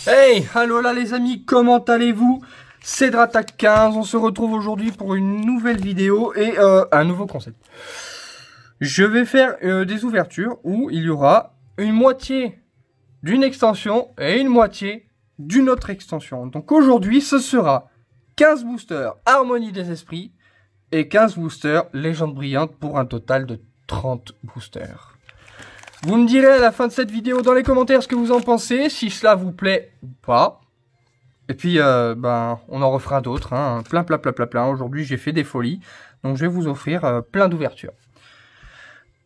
Hey, allô là les amis, comment allez-vous? C'est Dratak15, on se retrouve aujourd'hui pour une nouvelle vidéo et un nouveau concept. Je vais faire des ouvertures où il y aura une moitié d'une extension et une moitié d'une autre extension. Donc aujourd'hui, ce sera 15 boosters Harmonie des Esprits et 15 boosters Légende Brillante pour un total de 30 boosters. Vous me direz à la fin de cette vidéo dans les commentaires ce que vous en pensez, si cela vous plaît ou pas. Et puis, on en refera d'autres, hein, plein. Aujourd'hui, j'ai fait des folies, donc je vais vous offrir plein d'ouvertures.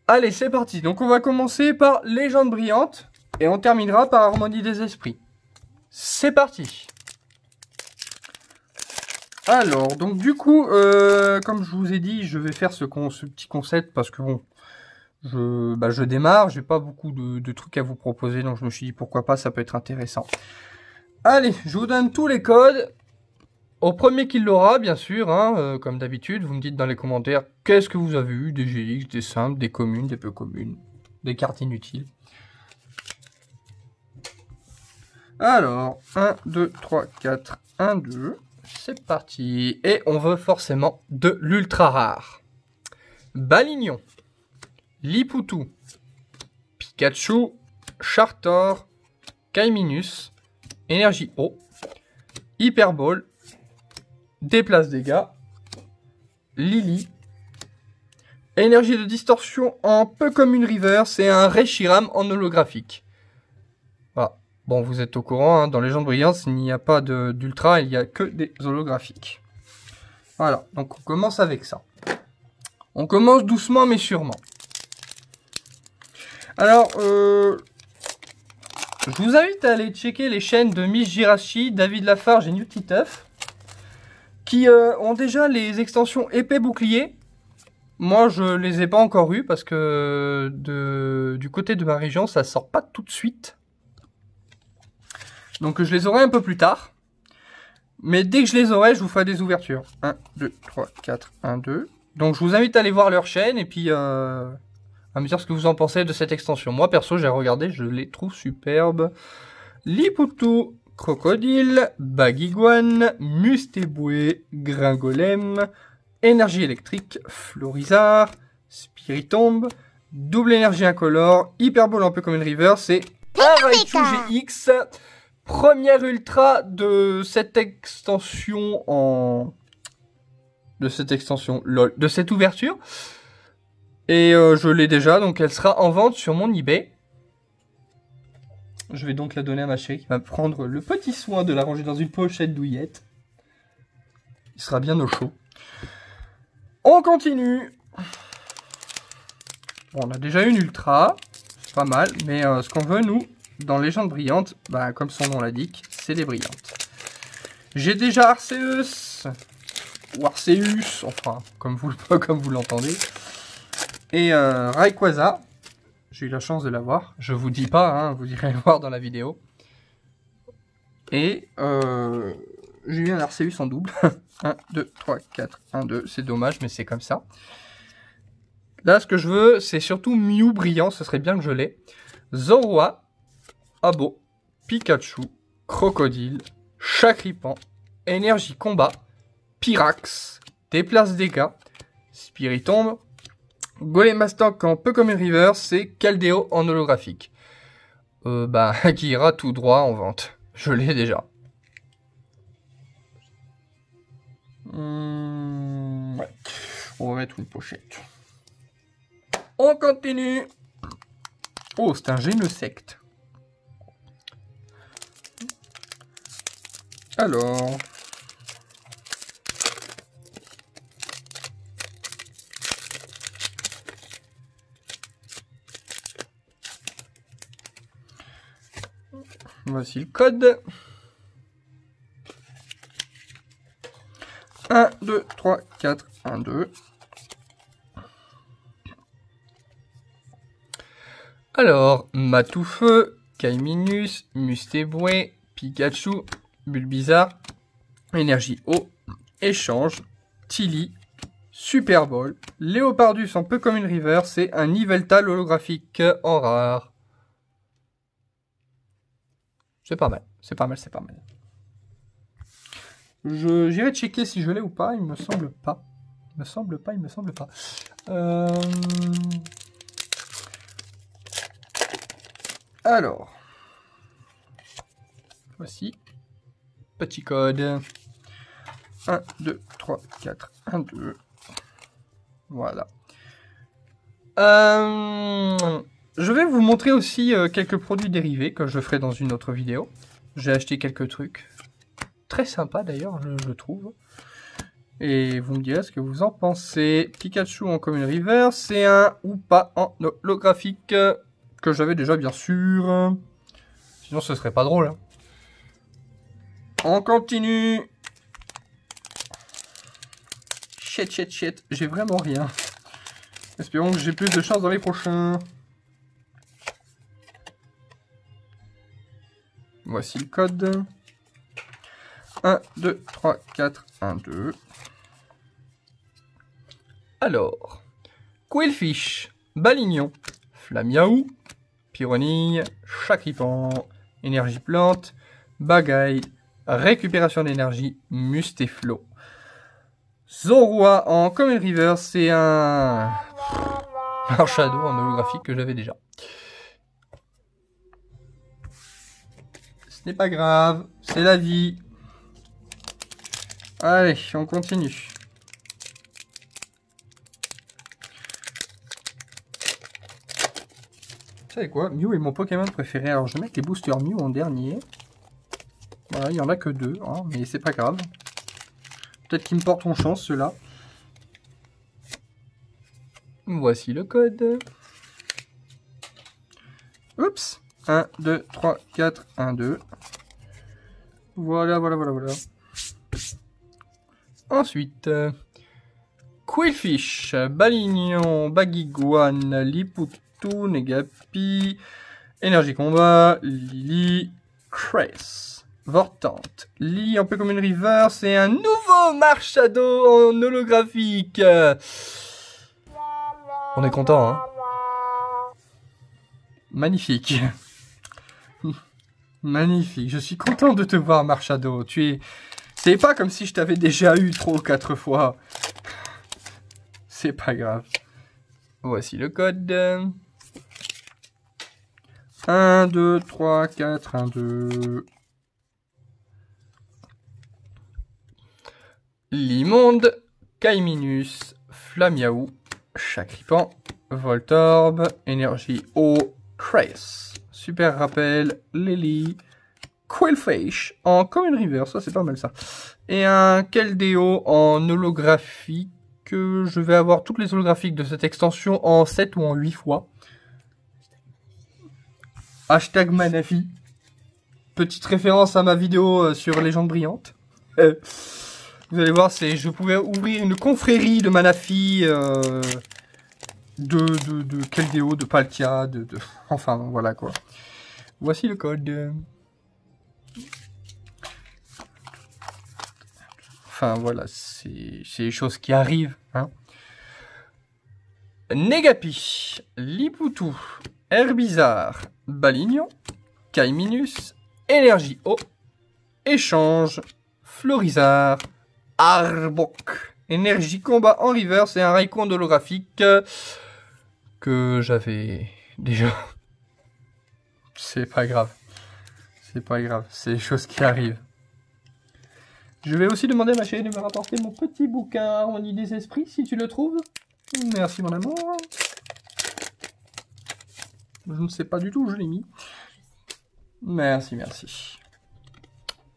Allez, c'est parti. Donc, on va commencer par Légende Brillante et on terminera par Harmonie des Esprits. C'est parti. Alors, donc du coup, comme je vous ai dit, je vais faire ce petit concept parce que bon, je démarre, j'ai pas beaucoup de trucs à vous proposer, donc je me suis dit pourquoi pas, ça peut être intéressant. Allez, je vous donne tous les codes. Au premier qui l'aura, bien sûr, hein, comme d'habitude, vous me dites dans les commentaires qu'est-ce que vous avez eu, des GX, des simples, des communes, des peu communes, des cartes inutiles. Alors, 1, 2, 3, 4, 1, 2, c'est parti. Et on veut forcément de l'ultra rare. Balignon. Lipoutou, Pikachu, Chartor, Kaiminus, Énergie Eau, Hyperball, Déplace Dégâts, Lily, Énergie de Distorsion en peu comme une Reverse et un Reshiram en holographique. Voilà. Bon, vous êtes au courant, hein, dans Légende Brillante, il n'y a pas d'ultra, il n'y a que des holographiques. Voilà, donc on commence avec ça. On commence doucement mais sûrement. Alors, je vous invite à aller checker les chaînes de Miss Jirachi, David Lafarge et New Titeuf, qui ont déjà les extensions épée bouclier. Moi, je les ai pas encore eues parce que du côté de ma région, ça sort pas tout de suite. Donc, je les aurai un peu plus tard. Mais dès que je les aurai, je vous ferai des ouvertures. 1, 2, 3, 4, 1, 2. Donc, je vous invite à aller voir leur chaîne et puis à me dire ce que vous en pensez de cette extension. Moi, perso, j'ai regardé, je les trouve superbes. Lipoutou, Crocodile, Baguiguane, Mustéboué, Gringolem, Énergie électrique, Florizard, Spiritombe, Double énergie incolore, Hyperball un peu comme une Reverse et un Raichu GX. Première ultra de cette extension de cette ouverture. Et je l'ai déjà, donc elle sera en vente sur mon eBay. Je vais donc la donner à ma chérie qui va prendre le petit soin de la ranger dans une pochette douillette. Il sera bien au chaud. On continue. Bon, on a déjà une ultra, c'est pas mal, mais ce qu'on veut, nous, dans Légende Brillante, comme son nom l'indique, c'est des brillantes. J'ai déjà Arceus, ou Arceus, enfin, comme vous l'entendez. Et Rayquaza, j'ai eu la chance de l'avoir. Je vous dis pas, hein, vous irez le voir dans la vidéo. Et j'ai eu un Arceus en double. 1, 2, 3, 4, 1, 2. C'est dommage, mais c'est comme ça. Là, ce que je veux, c'est surtout Mew brillant. Ce serait bien que je l'ai. Zorua, Abo, Pikachu, Crocodile, Chakripan, Énergie Combat, Pyrax, Déplace Dégâts, Spiritombe, Golemastoc en peu comme une Reverse, c'est Caldeo en holographique. Qui ira tout droit en vente. Je l'ai déjà. Ouais. On va mettre une pochette. On continue. Oh, c'est un Genesect. Alors... Voici le code. 1, 2, 3, 4, 1, 2. Alors, Matoufeu, Kaiminus, Mustéboué, Pikachu, Bulbizarre, Énergie Eau, Échange, Tilly, Super Bowl, Léopardus en peu comme une Reverse et un Yveltal holographique en rare. C'est pas mal, c'est pas mal, c'est pas mal. J'irai checker si je l'ai ou pas, il me semble pas. Il me semble pas, il me semble pas. Alors. Voici. Petit code. 1, 2, 3, 4, 1, 2. Voilà. Je vais vous montrer aussi quelques produits dérivés que je ferai dans une autre vidéo. J'ai acheté quelques trucs. Très sympa d'ailleurs, je trouve. Et vous me direz ce que vous en pensez. Pikachu en Common River, c'est un ou pas en holographique que j'avais déjà bien sûr. Sinon ce serait pas drôle. Hein. On continue. Shit. J'ai vraiment rien. Espérons que j'ai plus de chance dans les prochains. Voici le code. 1, 2, 3, 4, 1, 2. Alors, Quillfish, Balignon, Flamiaou, Pyronille, Chacripan, Énergie Plante, Bagaille, Récupération d'énergie, Mustéflo. Zorua en Common River, c'est un Shadow en holographique que j'avais déjà. Ce n'est pas grave, c'est la vie. Allez, on continue. Vous savez quoi? Mew est mon Pokémon préféré. Alors je vais mettre les boosters Mew en dernier. Voilà, il n'y en a que 2, hein, mais c'est pas grave. Peut-être qu'ils me porteront chance, ceux-là. Voici le code. Oups. 1, 2, 3, 4, 1, 2. Voilà. Ensuite, Quillfish, Balignon, Baguiguane, Liputu, Negapi, Énergie Combat, Lily, Cress, Vortante, Lily en Common River, c'est un nouveau Marshado en holographique. On est content, hein? Magnifique. Magnifique, je suis content de te voir Marshado, C'est pas comme si je t'avais déjà eu 3 ou 4 fois. C'est pas grave. Voici le code. 1, 2, 3, 4, 1, 2. Limonde, Kaiminus, Flamiaou, Chacripan, Voltorb, Énergie Eau, Cress. Super rappel, Lily, Quillfish en Common River, ça c'est pas mal ça. Et un Keldeo en holographique. Je vais avoir toutes les holographiques de cette extension en 7 ou en 8 fois. Hashtag Manafi. Petite référence à ma vidéo sur Légendes Brillantes. Vous allez voir, je pouvais ouvrir une confrérie de Manafi, de Keldeo, de Palkia, enfin voilà quoi. Voici le code. Enfin voilà, c'est les choses qui arrivent. Hein. Negapi, Liputu, Herbizarre, Balignon, Kaiminus, Énergie Eau, Échange, Florizard, Arbok. Énergie Combat en River, c'est un Rayquaza holographique que j'avais déjà. C'est pas grave. C'est pas grave, c'est les choses qui arrivent. Je vais aussi demander à ma chérie de me rapporter mon petit bouquin Harmonie des Esprits, si tu le trouves. Merci mon amour. Je ne sais pas du tout où je l'ai mis. Merci.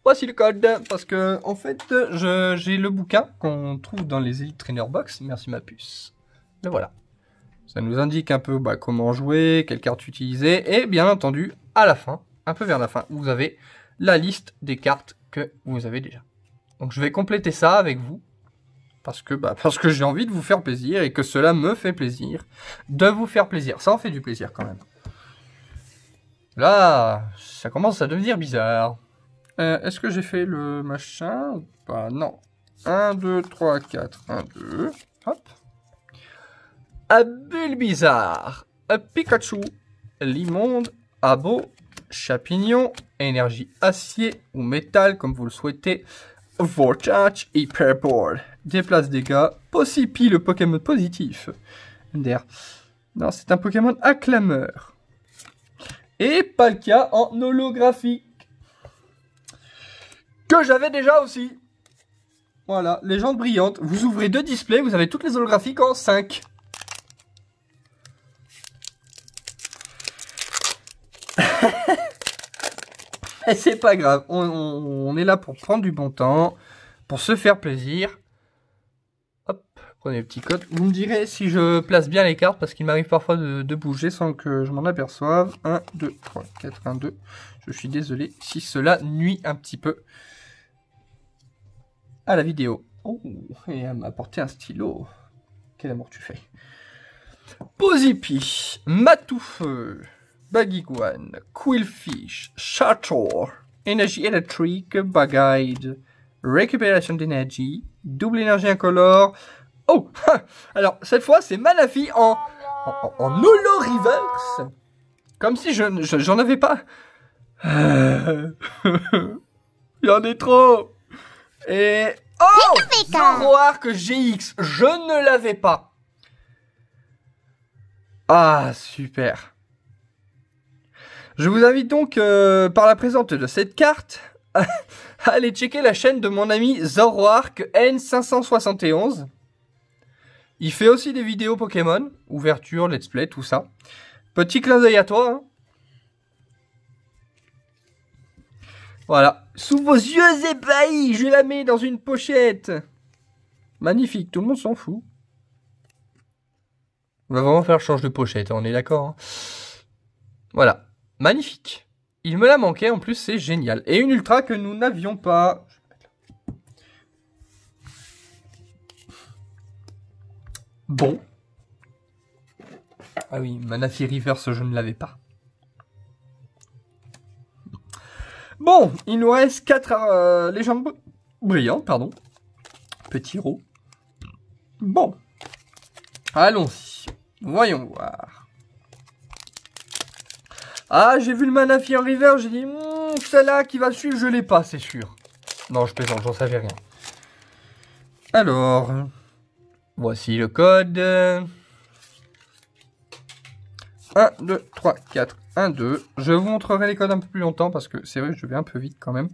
Voici le code, parce que en fait, j'ai le bouquin qu'on trouve dans les Elite Trainer Box. Merci ma puce. Le voilà. Ça nous indique un peu comment jouer, quelle carte utiliser, et bien entendu, à la fin, un peu vers la fin, vous avez la liste des cartes que vous avez déjà. Donc je vais compléter ça avec vous, parce que j'ai envie de vous faire plaisir, et que cela me fait plaisir de vous faire plaisir. Ça en fait du plaisir quand même. Là, ça commence à devenir bizarre. Est-ce que j'ai fait le machin ou pas? Non. 1, 2, 3, 4, 1, 2. Hop. Un Bulbizarre, un Pikachu, Limonde, Abo, Chapignon, énergie acier ou métal comme vous le souhaitez, Vortex, Hyperboard, déplace dégâts, Possipi le Pokémon positif, MDR. Non, c'est un Pokémon acclameur. Et Palkia en holographique. Que j'avais déjà aussi. Voilà, légende brillante. Vous ouvrez 2 displays, vous avez toutes les holographiques en 5. Et c'est pas grave, on est là pour prendre du bon temps, pour se faire plaisir. Hop, prenez le petit code. Vous me direz si je place bien les cartes, parce qu'il m'arrive parfois de bouger sans que je m'en aperçoive. 1, 2, 3, 4, 1, 2. Je suis désolé si cela nuit un petit peu à la vidéo. Oh, et elle m'a apporté un stylo. Quel amour tu fais. Posipi, Matoufeu, Bagiguan, Quillfish, Chator, énergie électrique, Bagide, récupération d'énergie, double énergie incolore. Oh, alors cette fois c'est Manaphy en holo reverse, comme si j'en avais pas. Il y en est trop. Et oh, Zoroark GX, je ne l'avais pas. Ah super. Je vous invite donc, par la présente de cette carte, à aller checker la chaîne de mon ami Zoroark N571. Il fait aussi des vidéos Pokémon, ouverture, let's play, tout ça. Petit clin d'œil à toi. Hein. Voilà. Sous vos yeux ébahis, je la mets dans une pochette. Magnifique, tout le monde s'en fout. On va vraiment faire change de pochette, on est d'accord. Hein. Voilà. Magnifique. Il me l'a manqué, en plus c'est génial. Et une ultra que nous n'avions pas. Bon. Ah oui, Manaphy Reverse, je ne l'avais pas. Bon, il nous reste 4 légendes brillantes, pardon. Petit ro. Bon. Allons-y. Voyons voir. Ah, j'ai vu le Manaphy en river, j'ai dit, celle-là qui va suivre, je l'ai pas, c'est sûr. Non, je plaisante, j'en savais rien. Alors, voici le code. 1, 2, 3, 4, 1, 2. Je vous montrerai les codes un peu plus longtemps parce que c'est vrai que je vais un peu vite quand même.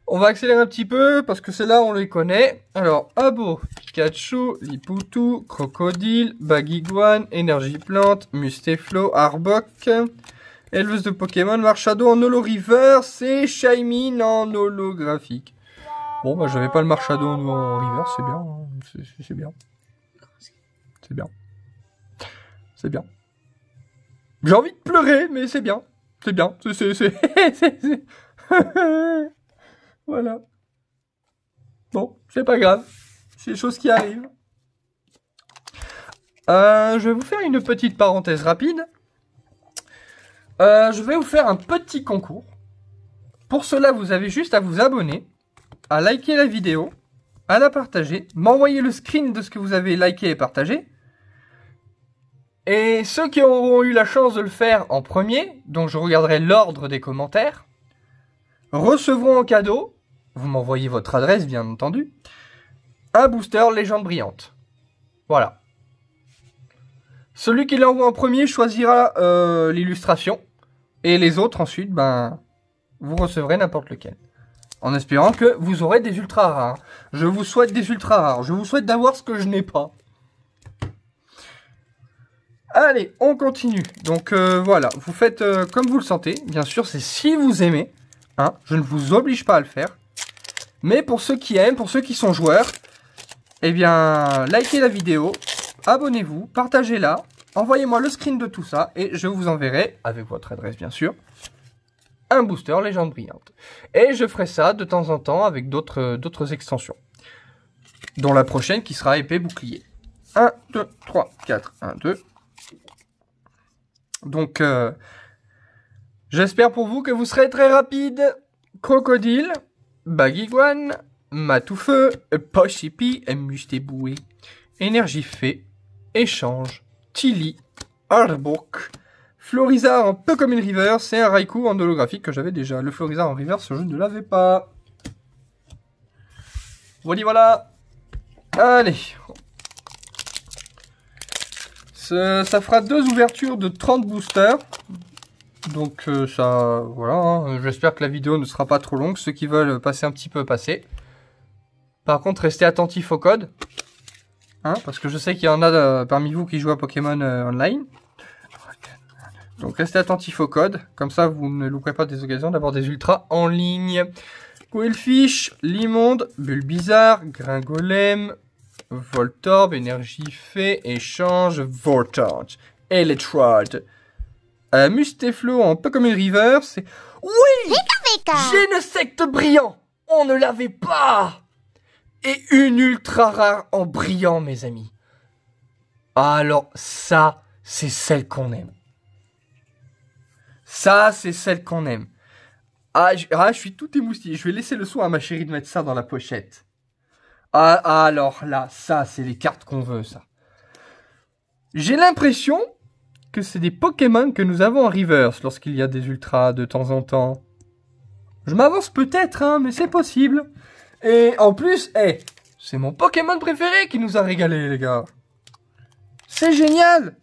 On va accélérer un petit peu parce que celles-là, on les connaît. Alors, Abo, Pikachu, Liputu, Crocodile, Bagiguan, Énergie Plante, Mustaflo, Arbok, Éleveuse de Pokémon, Marshado en holo reverse et Shaymin en holographique. Bon, bah, j'avais pas le Marshado en reverse, c'est bien. Hein. C'est bien. C'est bien. C'est bien. J'ai envie de pleurer, mais c'est bien. C'est bien. Voilà. Bon, c'est pas grave. C'est des choses qui arrivent. Je vais vous faire une petite parenthèse rapide. Je vais vous faire un petit concours. Pour cela, vous avez juste à vous abonner, à liker la vidéo, à la partager, m'envoyer le screen de ce que vous avez liké et partagé. Et ceux qui auront eu la chance de le faire en premier, donc je regarderai l'ordre des commentaires, recevront en cadeau, vous m'envoyez votre adresse bien entendu, un booster légende brillante. Voilà. Celui qui l'envoie en premier choisira l'illustration. Et les autres ensuite, ben, vous recevrez n'importe lequel. En espérant que vous aurez des ultra rares. Je vous souhaite des ultra rares. Je vous souhaite d'avoir ce que je n'ai pas. Allez, on continue. Donc voilà, vous faites comme vous le sentez. Bien sûr, c'est si vous aimez. Hein, je ne vous oblige pas à le faire. Mais pour ceux qui aiment, pour ceux qui sont joueurs, eh bien, likez la vidéo, abonnez-vous, partagez-la, envoyez-moi le screen de tout ça et je vous enverrai, avec votre adresse bien sûr, un booster légende brillante. Et je ferai ça de temps en temps avec d'autres extensions. Dont la prochaine qui sera épée bouclier. 1, 2, 3, 4, 1, 2. Donc, j'espère pour vous que vous serez très rapide. Crocodile, Bagiguan, Matoufeu, Possipi, Mustéboué, Énergie Fée, Échange, Tilly, Arbok, Florizard en Pokémon River, c'est un Raikou en holographique que j'avais déjà. Le Florizard en River, je ne l'avais pas. Voilà. Allez. Ça fera 2 ouvertures de 30 boosters. Donc ça, voilà. Hein. J'espère que la vidéo ne sera pas trop longue. Ceux qui veulent passer un petit peu, passer. Par contre, restez attentifs au code. Hein, parce que je sais qu'il y en a parmi vous qui jouent à Pokémon online. Donc restez attentifs au code, comme ça vous ne louperez pas des occasions d'avoir des ultras en ligne. Quillfish, Limonde, Bulbizarre, Gringolem, Voltorb, Énergie Fée, Échange, Voltorb, Electrode. Mustaflo en Pokémon River, c'est... Oui! Genesect brillant! On ne l'avait pas! Et une ultra rare en brillant, mes amis. Alors ça, c'est celle qu'on aime. Ça, c'est celle qu'on aime. Je suis tout émoustillé. Je vais laisser le soin à ma chérie de mettre ça dans la pochette. Alors là, ça, c'est les cartes qu'on veut, ça. J'ai l'impression que c'est des Pokémon que nous avons en reverse lorsqu'il y a des ultras de temps en temps. Je m'avance peut-être, hein, mais c'est possible. Et en plus, c'est mon Pokémon préféré qui nous a régalé, les gars. C'est génial!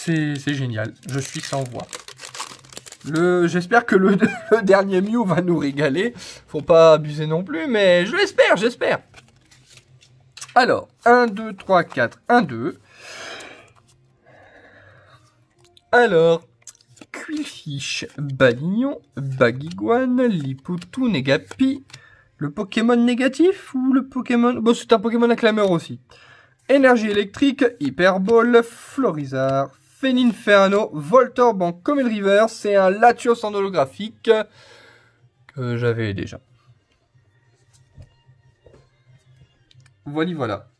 C'est génial, je suis sans voix. J'espère que le dernier Mew va nous régaler. Faut pas abuser non plus, mais je l'espère, j'espère. Alors, 1, 2, 3, 4, 1, 2. Alors, Quillfish, Balignon, Baguiguane, Lipoutou, Negapi. Le Pokémon négatif ou le Pokémon... Bon, c'est un Pokémon acclameur aussi. Énergie électrique, Hyperball, Florizard, Féninferno, Voltorb en Common River, c'est un Latios en holographique que j'avais déjà. Voilà.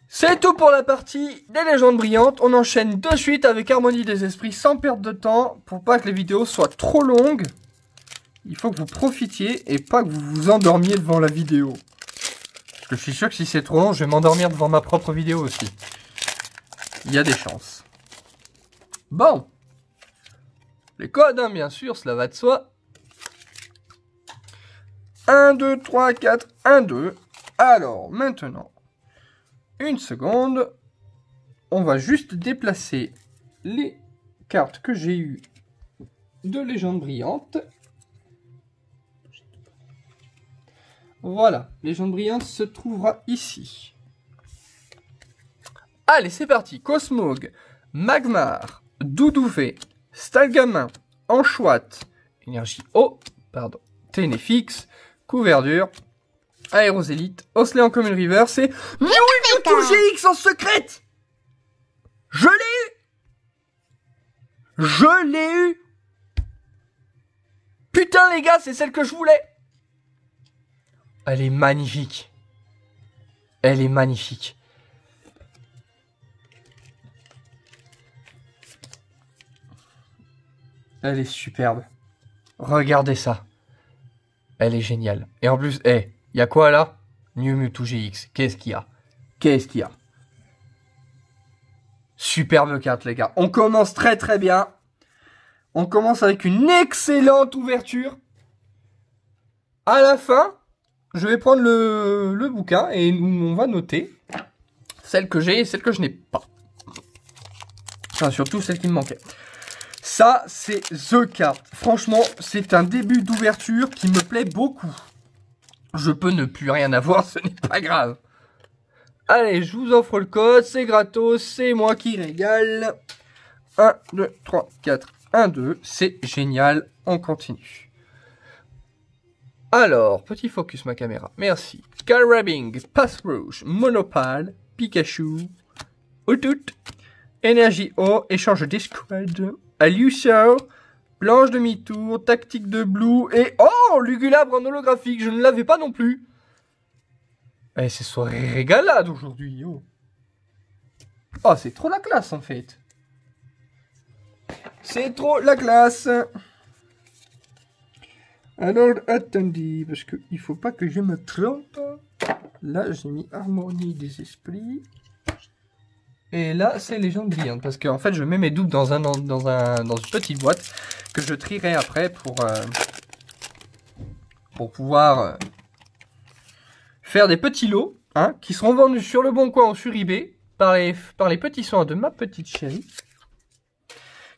C'est tout pour la partie des légendes brillantes. On enchaîne de suite avec Harmonie des esprits sans perdre de temps pour pas que les vidéos soient trop longues. Il faut que vous profitiez et pas que vous vous endormiez devant la vidéo. Parce que je suis sûr que si c'est trop long, je vais m'endormir devant ma propre vidéo aussi. Il y a des chances. Bon. Les codes, hein, bien sûr, cela va de soi. 1, 2, 3, 4, 1, 2. Alors, maintenant, une seconde. On va juste déplacer les cartes que j'ai eues de légende brillante. Voilà, légende brillante se trouvera ici. Allez, c'est parti. Cosmog, Magmar, Doudouvé, Stalgamin, Anchoite, Énergie eau, Ténéfix, Couverture, Aérosélite, Osley en Common River, c'est Mewtwo GX en secrète. Je l'ai eu. Putain les gars, c'est celle que je voulais. Elle est magnifique. Elle est magnifique. Elle est superbe. Regardez ça. Elle est géniale. Et en plus, il y a quoi là? New Mewtwo GX. Qu'est-ce qu'il y a? Superbe carte les gars. On commence très très bien. On commence avec une excellente ouverture. À la fin, je vais prendre le bouquin et on va noter celle que j'ai et celle que je n'ai pas. Enfin, surtout celle qui me manquait. Ça, c'est The Card. Franchement, c'est un début d'ouverture qui me plaît beaucoup. Je peux ne plus rien avoir, ce n'est pas grave. Allez, je vous offre le code, c'est gratos, c'est moi qui régale. 1, 2, 3, 4, 1, 2, c'est génial, on continue. Alors, petit focus ma caméra, merci. Skyrabbing, Passe Rouge, Monopale, Pikachu, Outout, Énergie eau, échange d'escouade, Alucard, Blanche demi-tour, Tactique de Blue et... Oh, Lugulabre en holographique, je ne l'avais pas non plus. Eh, c'est soirée régalade aujourd'hui, oh. Oh, c'est trop la classe en fait. C'est trop la classe. Alors, attendez, parce qu'il faut pas que je me trompe. Là, j'ai mis Harmonie des esprits. Et là, c'est Légende brillante. Parce qu'en fait, je mets mes doubles dans une petite boîte que je trierai après pour pouvoir faire des petits lots hein, qui seront vendus sur le Bon Coin ou sur eBay par les petits soins de ma petite chérie.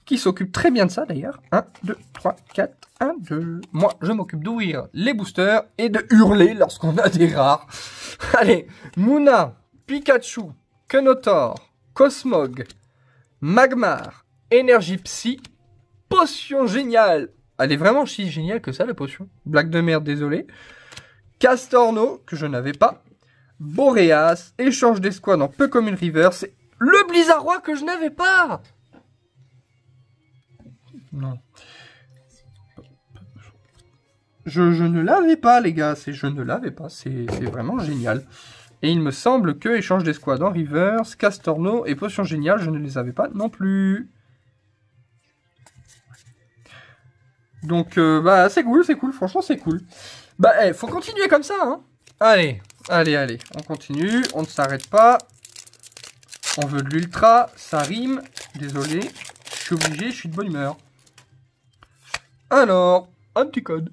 Qui s'occupe très bien de ça d'ailleurs. 1, 2, 3, 4, 1, 2. Moi, je m'occupe d'ouvrir les boosters et de hurler lorsqu'on a des rares. Allez, Mouna, Pikachu, Kenotor, Cosmog, Magmar, Énergie Psy, Potion Géniale. Elle est vraiment si géniale que ça, la potion. Blague de merde, désolé. Castorno, que je n'avais pas. Boreas, Échange d'escouade en Pokémon River. C'est le Blizzardois que je n'avais pas. Non. Je ne l'avais pas, les gars. Je ne l'avais pas. C'est vraiment génial. Et il me semble que Échange d'escouade en Reverse, Castorno et Potion Géniale, je ne les avais pas non plus. Donc, bah, c'est cool, franchement, c'est cool. Bah, faut continuer comme ça, hein. Allez, on continue, on ne s'arrête pas. On veut de l'ultra, ça rime. Désolé, je suis obligé, je suis de bonne humeur. Alors, un petit code.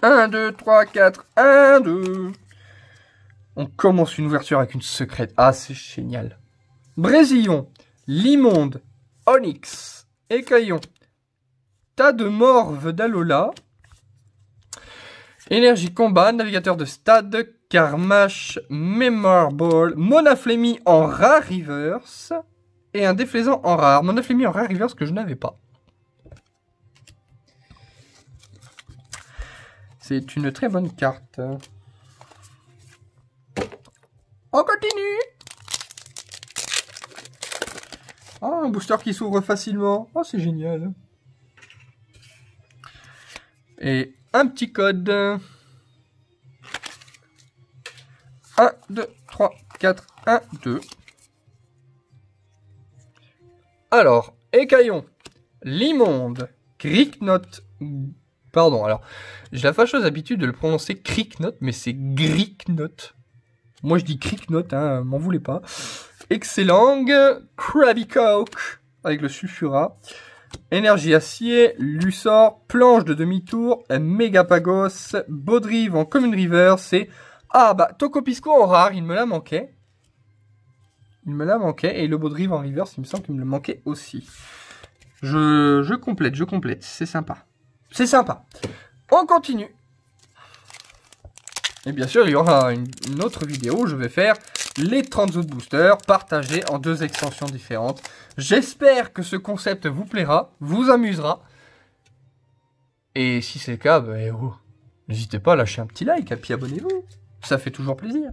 1, 2, 3, 4, 1, 2. On commence une ouverture avec une secrète. Ah, c'est génial. Brésillon, Limonde, Onyx, Écaillon, Tas de Morve d'Alola, Énergie Combat, Navigateur de Stade, Karmash, Memorable, Monaflémie en rare reverse et un déflaisant en rare. Monaflémie en rare reverse que je n'avais pas. C'est une très bonne carte. On continue. Oh, un booster qui s'ouvre facilement. Oh, c'est génial. Et un petit code. 1, 2, 3, 4, 1, 2. Alors, Écaillon, Limonde, Gricknote. Pardon, alors, j'ai la fâcheuse habitude de le prononcer Cricknote, mais c'est Gricknote. Moi, je dis Cricknote, hein, m'en voulez pas. Excellent, Krabby Coke, avec le Sulfura. Énergie Acier, Lussor, Planche de demi-tour, Mégapagos, Baudrive en Common River, c'est... Ah, bah, Tokopisco en rare, il me la manquait. Et le Baudrive en River, il me semble qu'il me le manquait aussi. Je complète, c'est sympa. C'est sympa. On continue. Et bien sûr, il y aura une autre vidéo où je vais faire les 30 autres boosters partagés en 2 extensions différentes. J'espère que ce concept vous plaira, vous amusera. Et si c'est le cas, ben, n'hésitez pas à lâcher un petit like et puis abonnez-vous. Ça fait toujours plaisir.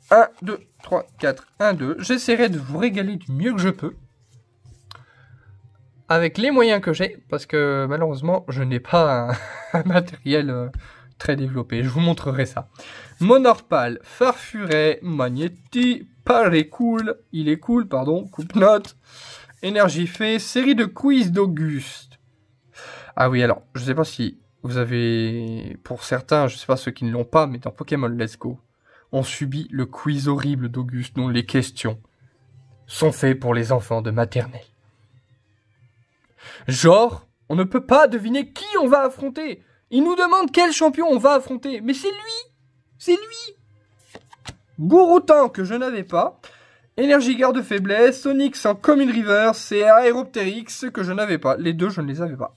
1, 2, 3, 4, 1, 2. J'essaierai de vous régaler du mieux que je peux. Avec les moyens que j'ai, parce que malheureusement, je n'ai pas un matériel très développé. Je vous montrerai ça. Monorpal, Farfuret, Magnéti, Parécool, il est cool, pardon, Coupe-Note, Énergie Fée, série de quiz d'Auguste. Ah oui, alors, je sais pas si vous avez, pour certains, je sais pas ceux qui ne l'ont pas, mais dans Pokémon Let's Go, on subit le quiz horrible d'Auguste, dont les questions sont faites pour les enfants de maternelle. Genre, on ne peut pas deviner qui on va affronter. Il nous demande quel champion on va affronter. Mais c'est lui. C'est lui. Gouroutan que je n'avais pas. Énergie Garde Faiblesse. Onyx en Common River. C'est Aéroptérix que je n'avais pas. Les deux, je ne les avais pas.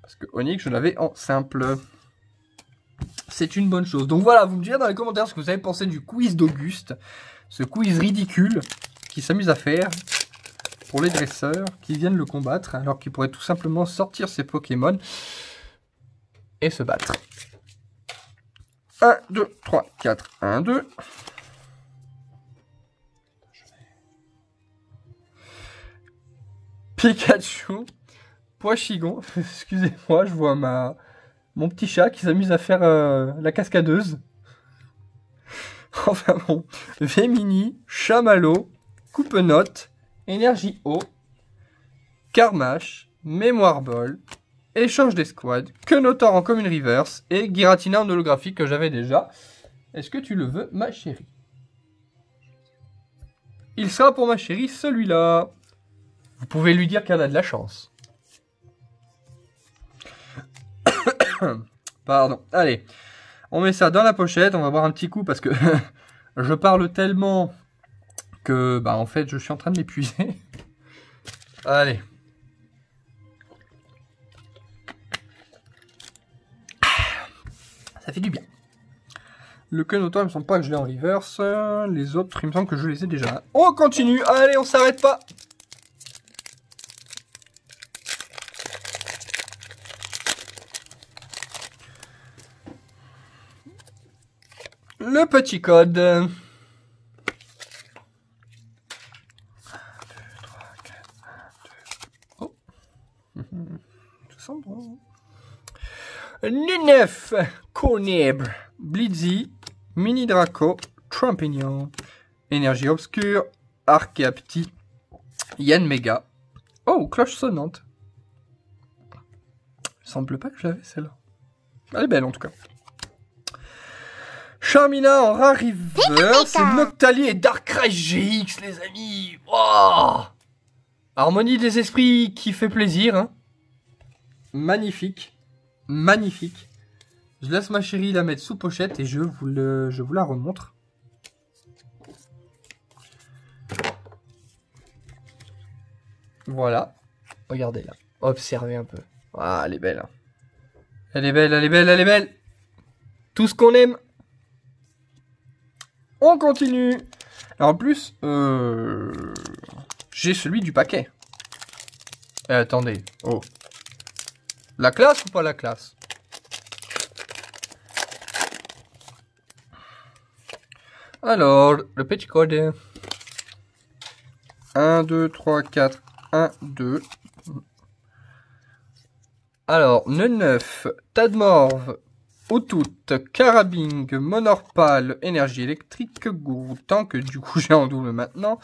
Parce que Onyx, je l'avais en simple. C'est une bonne chose. Donc voilà, vous me direz dans les commentaires ce que vous avez pensé du quiz d'Auguste. Ce quiz ridicule qui s'amuse à faire. Pour les dresseurs qui viennent le combattre, alors qu'il pourrait tout simplement sortir ses Pokémon et se battre. 1, 2, 3, 4, 1, 2. Pikachu, Poichigon, excusez-moi, je vois mon petit chat qui s'amuse à faire la cascadeuse. Enfin bon, Vémini, Chamallow, Coupe-Note, Énergie Eau, Karmash, Mémoire Ball, échange d'escouade, Kenotor en commune reverse et Giratina en holographique que j'avais déjà. Est-ce que tu le veux, ma chérie? Il sera pour ma chérie celui-là. Vous pouvez lui dire qu'elle a de la chance. Pardon. Allez, on met ça dans la pochette. On va boire un petit coup parce que je parle tellement que, bah, en fait, je suis en train de m'épuiser. Allez. Ça fait du bien. Le Kenotor, il me semble pas que je l'ai en reverse. Les autres, il me semble que je les ai déjà. On continue. Allez, on s'arrête pas. Le petit code. 1, 2, 3, 4, 1, 2. Oh. Tout semble bon. Ninef, Cornebre, Blizzy, Mini Draco, Trampignon, Énergie Obscure, Archeapti, Yann Mega. Oh, cloche sonnante. Il semble pas que je l'avais celle-là. Elle est belle en tout cas. Charmina en rare river, c'est Noctali et Darkrai GX les amis. Oh, harmonie des esprits qui fait plaisir. Hein. Magnifique. Magnifique. Je laisse ma chérie la mettre sous pochette et je vous la remontre. Voilà. Regardez là. Observez un peu. Ah, elle est belle. Hein. Elle est belle, elle est belle, elle est belle. Tout ce qu'on aime. On continue. Alors en plus, j'ai celui du paquet. Attendez. Oh. La classe ou pas la classe? Alors, le petit code. 1, 2, 3, 4, 1, 2. Alors, Neuf, Tadmorve, Outout, Carabing, Monorpal, Énergie électrique, Gourou, Tank, du coup j'ai en double maintenant.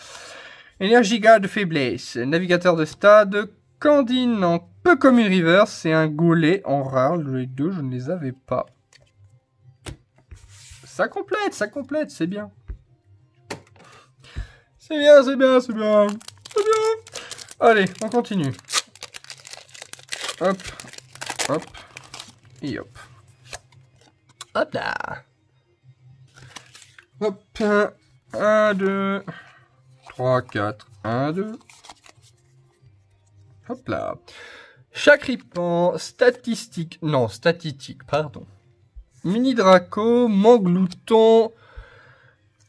Énergie garde faiblesse, Navigateur de stade, Candine en peu comme une reverse et un Goulet en rare. Les deux, je ne les avais pas. Ça complète, c'est bien. C'est bien, c'est bien, c'est bien. C'est bien. Allez, on continue. Hop, hop, et hop. Hop là. Hop, 1, 2, 3, 4, 1, 2. Hop là. Chacripan, statistique, non, statistique, pardon. Mini Draco, Manglouton.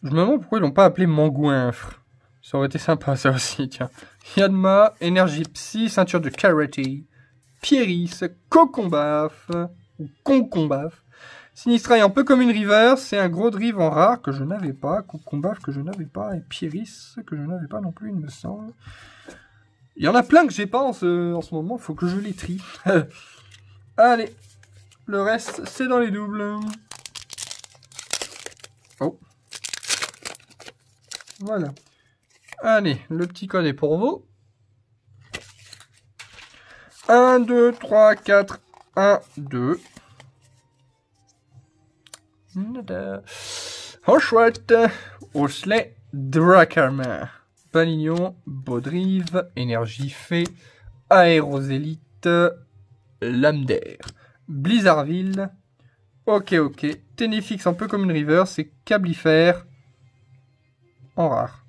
Je me demande pourquoi ils l'ont pas appelé Mangouinfre. Ça aurait été sympa, ça aussi, tiens. Yanma, Énergie Psy, Ceinture de Karate, Pieris, Cocombaf, ou Concombaf. Sinistrail un peu comme une river, c'est un gros drive en rare que je n'avais pas, Cocombaf que je n'avais pas, et Pieris que je n'avais pas non plus, il me semble. Il y en a plein que j'ai pas en ce moment, il faut que je les trie. Allez, le reste, c'est dans les doubles. Oh. Voilà. Allez, le petit code est pour vous. 1, 2, 3, 4, 1, 2. Hochouette, Osley, Dracarmin, Palignon, Baudrive, Énergie Fée, Aérosélite, Lame d'Air, Blizzardville, ok, Ténéfix un peu comme une river, c'est Cablifère en rare.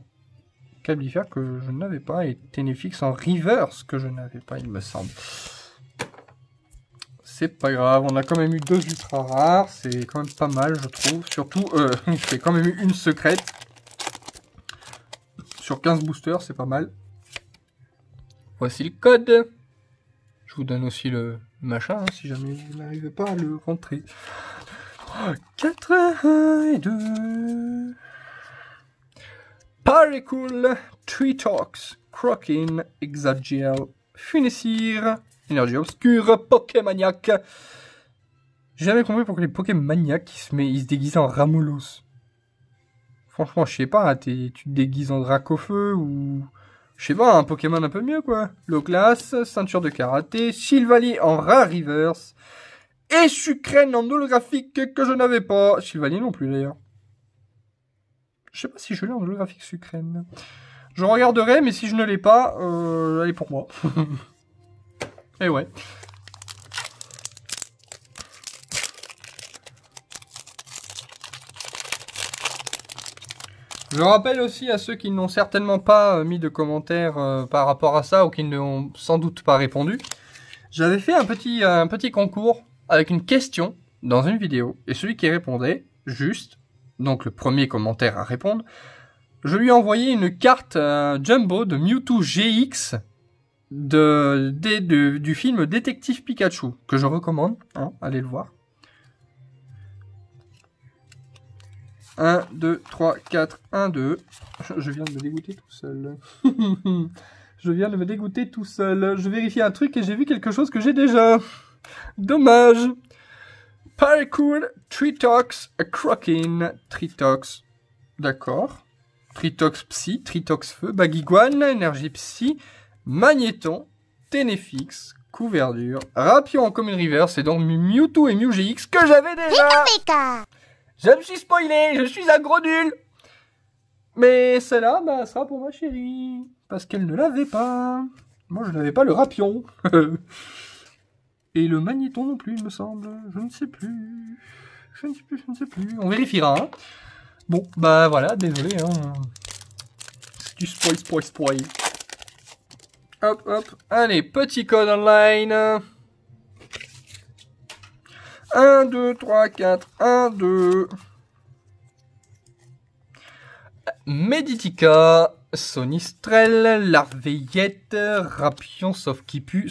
Cablifère que je n'avais pas et Ténéfix en reverse que je n'avais pas, il me semble. C'est pas grave, on a quand même eu 2 ultra rares, c'est quand même pas mal je trouve. Surtout, j'ai quand même eu une secrète. Sur 15 boosters, c'est pas mal. Voici le code. Je vous donne aussi le machin, hein, si jamais vous n'arrivez pas à le rentrer. 4, 1 et 2. Paricool, Treetox, Crokin, Exagel, Funessir, Énergie Obscure, Pokémaniac. J'ai jamais compris pourquoi les Pokémaniacs ils se déguisent en Ramoulos. Franchement, je sais pas, hein, tu te déguises en Dracofeu ou... Je sais pas, un Pokémon un peu mieux, quoi. Low class, ceinture de karaté, Silvally en rare reverse, et Sucrène en holographique que je n'avais pas. Silvally non plus, d'ailleurs. Je sais pas si je l'ai en holographique Sucrène. Je regarderai, mais si je ne l'ai pas, elle est pour moi. Et ouais. Je rappelle aussi à ceux qui n'ont certainement pas mis de commentaires par rapport à ça ou qui n'ont sans doute pas répondu. J'avais fait un petit concours avec une question dans une vidéo. Et celui qui répondait juste, donc le premier commentaire à répondre, je lui ai envoyé une carte Jumbo de Mewtwo GX du film Détective Pikachu, que je recommande, hein, allez le voir. 1, 2, 3, 4, 1, 2. Je viens de me dégoûter tout seul. Je viens de me dégoûter tout seul. Je vérifie un truc et j'ai vu quelque chose que j'ai déjà. Dommage. Parkour, Tritox, Crokin, Tritox. D'accord. Tritox Psy, Tritox Feu, Baguiguane, Énergie Psy, Magnéton, Ténéfix, Couverture, Rapion en Common River, c'est donc Mewtwo et Mew GX que j'avais déjà. Je me suis spoilé, je suis un gros nul. Mais celle-là, bah, sera pour ma chérie. Parce qu'elle ne l'avait pas. Moi, je n'avais pas le Rapion. Et le Magnéton non plus, il me semble. Je ne sais plus. Je ne sais plus. On vérifiera. Hein. Bon, bah voilà, désolé. Hein. C'est du spoil. Hop, hop. Allez, petit code online. 1, 2, 3, 4, 1, 2. Meditica, Sonistrel, Larveillette, Rapion, sauf qui pue,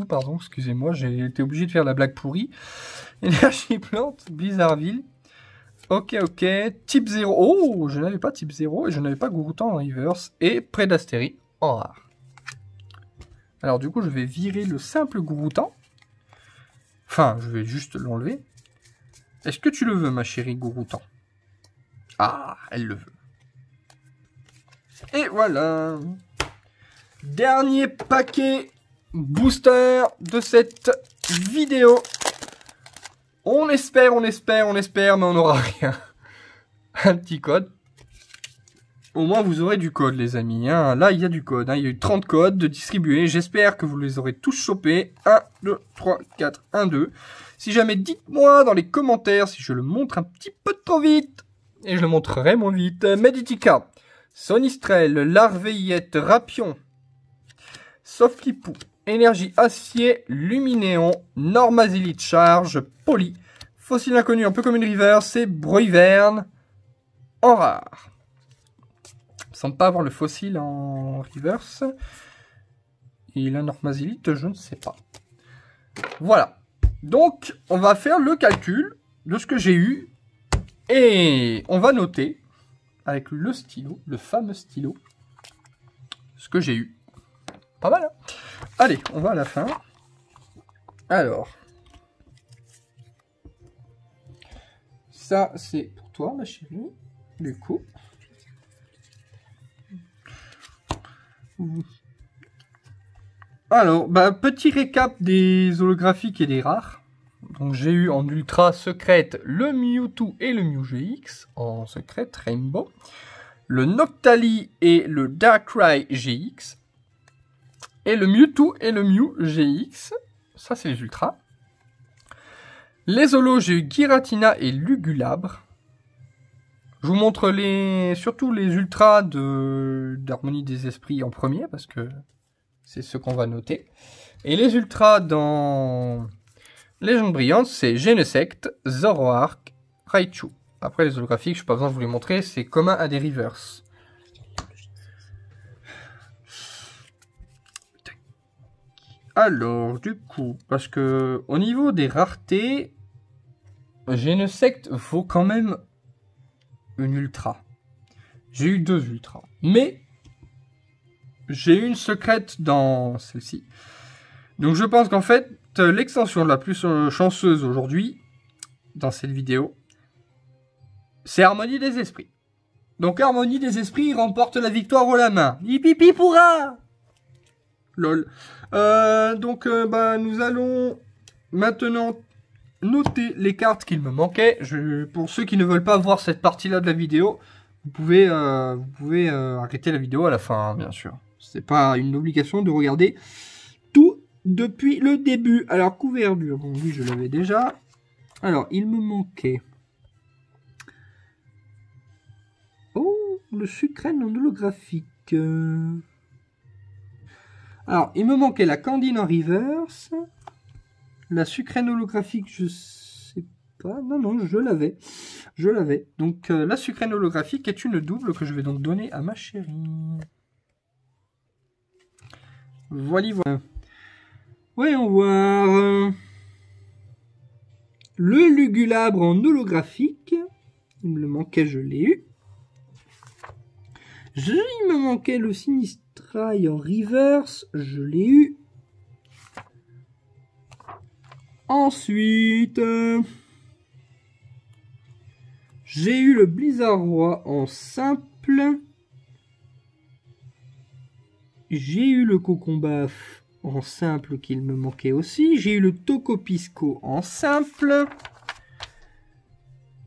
pardon, excusez-moi, j'ai été obligé de faire la blague pourrie. Énergie Plante, Blizzardville. Ok, type 0. Oh, je n'avais pas type 0 et je n'avais pas Gouroutan en reverse et Prédastérie en rare. Alors du coup, je vais virer le simple Gouroutan. Enfin, je vais juste l'enlever. Est-ce que tu le veux, ma chérie Gouroutan? Ah, elle le veut. Et voilà. Dernier paquet booster de cette vidéo. On espère, mais on n'aura rien. Un petit code. Au moins, vous aurez du code, les amis. Hein. Là, il y a du code. Hein. Il y a eu 30 codes de distribués. J'espère que vous les aurez tous chopés. 1, 2, 3, 4, 1, 2. Si jamais, dites-moi dans les commentaires si je le montre un petit peu trop vite. Et je le montrerai moins vite. Meditica, Sonistrel, Larveillette, Rapion, Softkipu, Énergie Acier, Luminéon, Normazilite Charge, Poly, Fossile Inconnu un peu comme une reverse et Broivern en rare. Il semble pas avoir le fossile en reverse. Et la Normazilite, je ne sais pas. Voilà. Donc, on va faire le calcul de ce que j'ai eu. Et on va noter, avec le stylo, le fameux stylo, ce que j'ai eu. Pas mal, hein? Allez, on va à la fin. Alors. Ça, c'est pour toi, ma chérie. Du coup. Alors, bah, petit récap des holographiques et des rares. Donc, j'ai eu en ultra secrète le Mewtwo et le Mew GX en secrète Rainbow. Le Noctali et le Darkrai GX. Et le Mewtwo et le Mew GX. Ça, c'est les ultras. Les holos, j'ai eu Giratina et Lugulabre. Je vous montre surtout les ultras d'Harmonie des Esprits en premier, parce que c'est ce qu'on va noter. Et les ultras dans Légende Brillante, c'est Genesect, Zoroark, Raichu. Après les holographiques, je n'ai pas besoin de vous les montrer, c'est commun à des reverse. Alors, du coup, parce que au niveau des raretés, Genesect vaut quand même une ultra. J'ai eu 2 ultras. Mais j'ai eu une secrète dans celle-ci. Donc je pense qu'en fait, l'extension la plus chanceuse aujourd'hui, dans cette vidéo, c'est Harmonie des Esprits. Donc Harmonie des esprits remporte la victoire au la main. Hipipi pourra. Lol. Nous allons maintenant noter les cartes qu'il me manquait. Pour ceux qui ne veulent pas voir cette partie-là de la vidéo, vous pouvez arrêter la vidéo à la fin, hein, bien sûr. C'est pas une obligation de regarder tout depuis le début. Alors, couverture, bon, oui, je l'avais déjà. Alors, il me manquait... Oh, le sucrène en holographique. Alors, il me manquait la Candine en reverse. La sucrène holographique, je sais pas. Non, je l'avais. Donc, la sucrène holographique est une double que je vais donc donner à ma chérie. Voilà. Voyons voir. Le Lugulabre en holographique. Il me le manquait, je l'ai eu. Il me manquait le Sinistrail en reverse. Je l'ai eu. Ensuite, j'ai eu le Blizzardroid en simple. J'ai eu le Cocombaf en simple qu'il me manquait aussi. J'ai eu le Tocopisco en simple.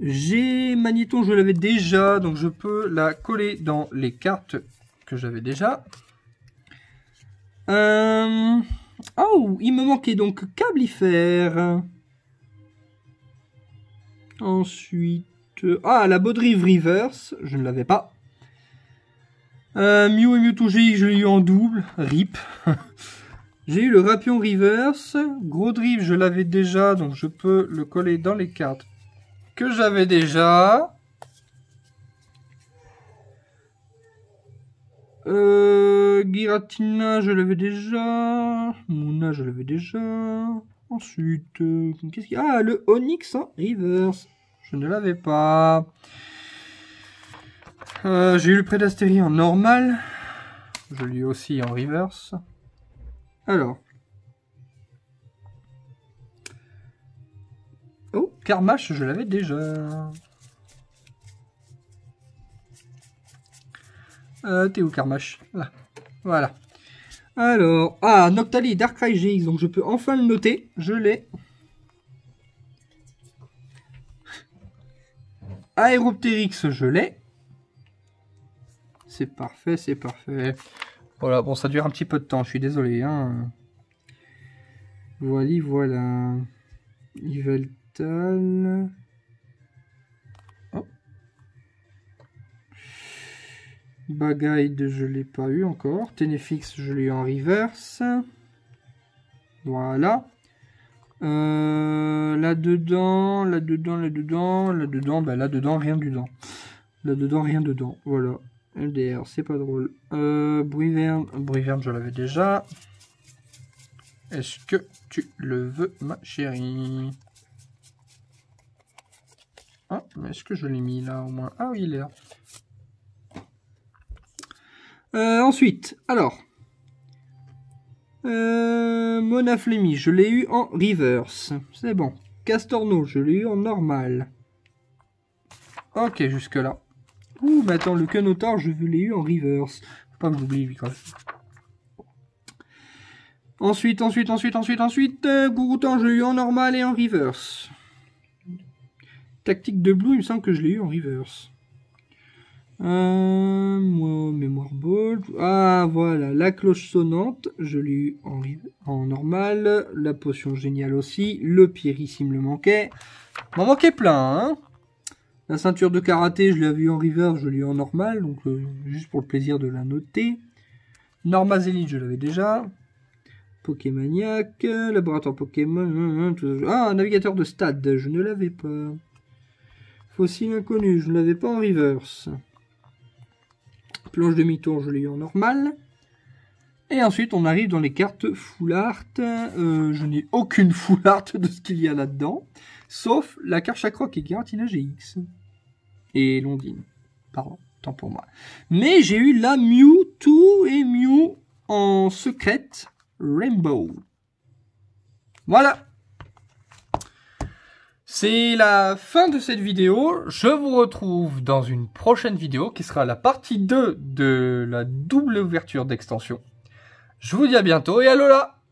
J'ai Magnéton, je l'avais déjà, donc je peux la coller dans les cartes que j'avais déjà. Oh, il me manquait donc Cablifère. Ensuite... Ah, la Baudrive Reverse, je ne l'avais pas. Mew et Mewtwo GX, je l'ai eu en double. RIP. J'ai eu le Rapion Reverse. Gros Drive, je l'avais déjà, donc je peux le coller dans les cartes que j'avais déjà. Giratina, je l'avais déjà. Mouna, je l'avais déjà. Ensuite, qu'est-ce qu'il y a? Ah, le Onyx en reverse. Je ne l'avais pas. J'ai eu le Prédastérie en normal. Je l'ai eu aussi en reverse. Alors. Oh, Karmash, je l'avais déjà. T'es où, Karmash? Là. Voilà. Alors, ah, Noctali Darkrai GX, donc je peux enfin le noter. Je l'ai. Aéroptérix, je l'ai. C'est parfait, c'est parfait. Voilà, bon, ça dure un petit peu de temps, je suis désolé. Hein. Voilà. Yveltal. Oh. Bagguide, je l'ai pas eu encore. Ténéfix, je l'ai eu en reverse. Voilà. Là-dedans, rien dedans. Là-dedans, rien dedans. Voilà. LDR, c'est pas drôle. Bruyverne, je l'avais déjà. Est-ce que tu le veux, ma chérie? Ah, mais est-ce que je l'ai mis là au moins? Ah oui, il est là. Ensuite, alors. Monaflémie, je l'ai eu en reverse. C'est bon. Castorno, je l'ai eu en normal. Ok, jusque là. Ouh, mais attends, le Kenotor, je l'ai eu en reverse. Faut pas que j'oublie, lui, quand même. Ensuite, Gouroutan, je l'ai eu en normal et en reverse. Tactique de Blue, il me semble que je l'ai eu en reverse. Mémoire Ball. Ah, voilà, la cloche sonnante, je l'ai eu en normal. La potion géniale aussi. Le Pieris, il me le manquait. M'en manquait plein, hein. La ceinture de karaté, je l'avais eu en reverse, je l'ai eu en normal. Donc, juste pour le plaisir de la noter. Normazéline, je l'avais déjà. Pokémaniac, laboratoire Pokémon. Ah, un navigateur de stade, je ne l'avais pas. Fossile inconnu, je ne l'avais pas en reverse. Planche demi-tour, je l'ai eu en normal. Et ensuite, on arrive dans les cartes full art. Je n'ai aucune full art de ce qu'il y a là-dedans. Sauf la Karchakroc et Giratina GX. Et Londine. Pardon, tant pour moi. Mais j'ai eu la Mewtwo et Mew en secrète Rainbow. Voilà. c'est la fin de cette vidéo. Je vous retrouve dans une prochaine vidéo qui sera la partie 2 de la double ouverture d'extension. Je vous dis à bientôt et allô là!